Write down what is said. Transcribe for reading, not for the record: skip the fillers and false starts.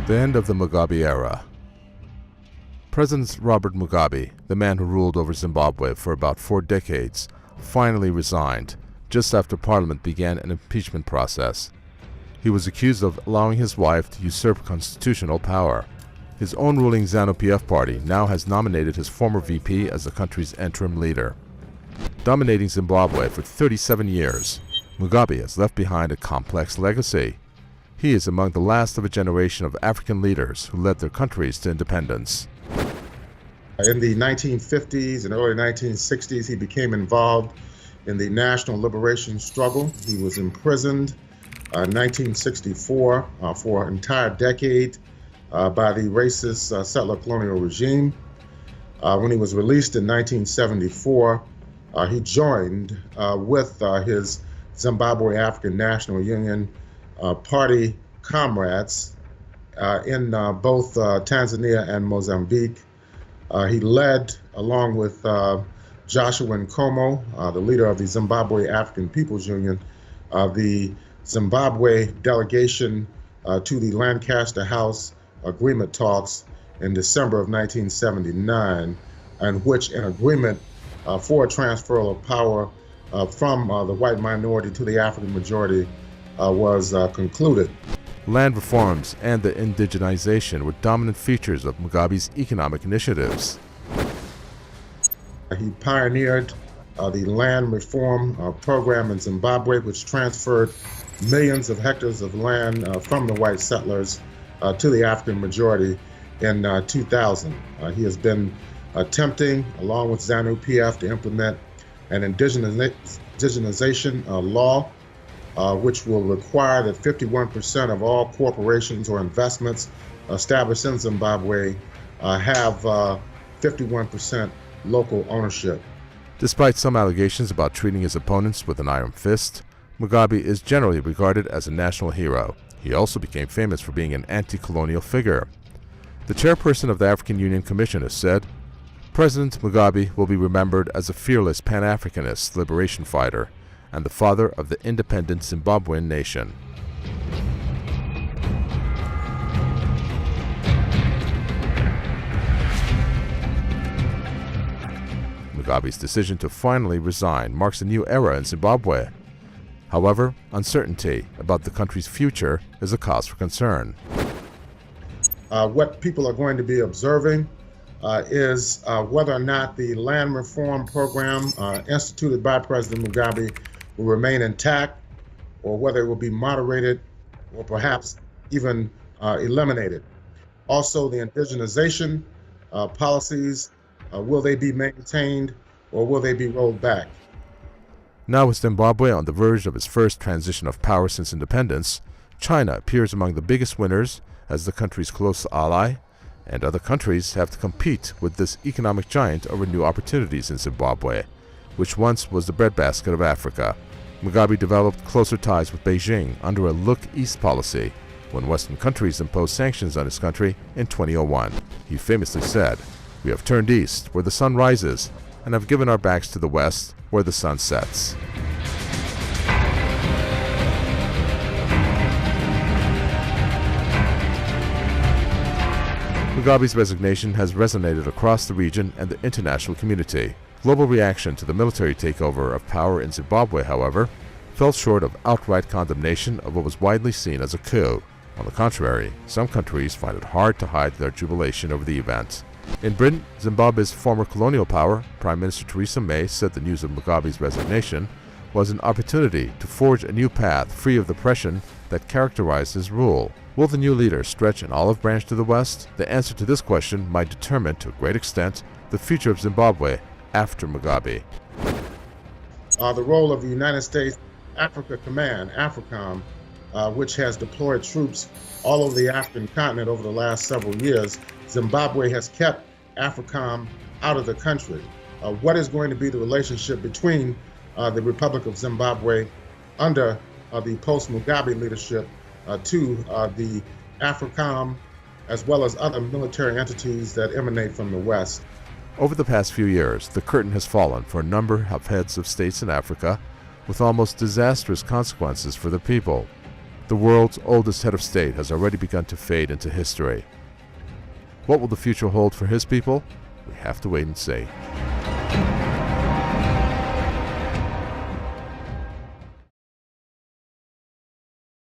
The end of the Mugabe era. President Robert Mugabe, the man who ruled over Zimbabwe for about 4 decades, finally resigned just after Parliament began an impeachment process. He was accused of allowing his wife to usurp constitutional power. His own ruling ZANU-PF party now has nominated his former VP as the country's interim leader. Dominating Zimbabwe for 37 years, Mugabe has left behind a complex legacy. He is among the last of a generation of African leaders who led their countries to independence. In the 1950s and early 1960s, he became involved in the national liberation struggle. He was imprisoned in 1964 for an entire decade by the racist settler colonial regime. When he was released in 1974, he joined with his Zimbabwe African National Union party comrades in both Tanzania and Mozambique. He led, along with Joshua Nkomo, the leader of the Zimbabwe African People's Union, the Zimbabwe delegation to the Lancaster House agreement talks in December of 1979, in which an agreement for a transfer of power from the white minority to the African majority was concluded. Land reforms and the indigenization were dominant features of Mugabe's economic initiatives. He pioneered the land reform program in Zimbabwe, which transferred millions of hectares of land from the white settlers to the African majority in 2000. He has been attempting, along with ZANU-PF, to implement an indigenization law, which will require that 51% of all corporations or investments established in Zimbabwe have 51% local ownership. Despite some allegations about treating his opponents with an iron fist, Mugabe is generally regarded as a national hero. He also became famous for being an anti-colonial figure. The chairperson of the African Union Commission has said, "President Mugabe will be remembered as a fearless Pan-Africanist liberation fighter and the father of the independent Zimbabwean nation." Mugabe's decision to finally resign marks a new era in Zimbabwe. However, uncertainty about the country's future is a cause for concern. What people are going to be observing is whether or not the land reform program instituted by President Mugabe will remain intact, or whether it will be moderated or perhaps even eliminated. Also, the indigenization policies, will they be maintained or will they be rolled back? Now with Zimbabwe on the verge of its first transition of power since independence, China appears among the biggest winners as the country's close ally, and other countries have to compete with this economic giant over new opportunities in Zimbabwe, which once was the breadbasket of Africa. Mugabe developed closer ties with Beijing under a Look East policy when Western countries imposed sanctions on his country in 2001. He famously said, "We have turned east where the sun rises and have given our backs to the west where the sun sets." Mugabe's resignation has resonated across the region and the international community. Global reaction to the military takeover of power in Zimbabwe, however, fell short of outright condemnation of what was widely seen as a coup. On the contrary, some countries find it hard to hide their jubilation over the event. In Britain, Zimbabwe's former colonial power, Prime Minister Theresa May said the news of Mugabe's resignation was an opportunity to forge a new path free of the oppression that characterized his rule. Will the new leader stretch an olive branch to the west? The answer to this question might determine, to a great extent, the future of Zimbabwe after Mugabe. The role of the United States Africa Command, AFRICOM, which has deployed troops all over the African continent over the last several years, Zimbabwe has kept AFRICOM out of the country. What is going to be the relationship between the Republic of Zimbabwe under the post-Mugabe leadership to the AFRICOM, as well as other military entities that emanate from the West? Over the past few years, the curtain has fallen for a number of heads of states in Africa with almost disastrous consequences for the people. The world's oldest head of state has already begun to fade into history. What will the future hold for his people? We have to wait and see.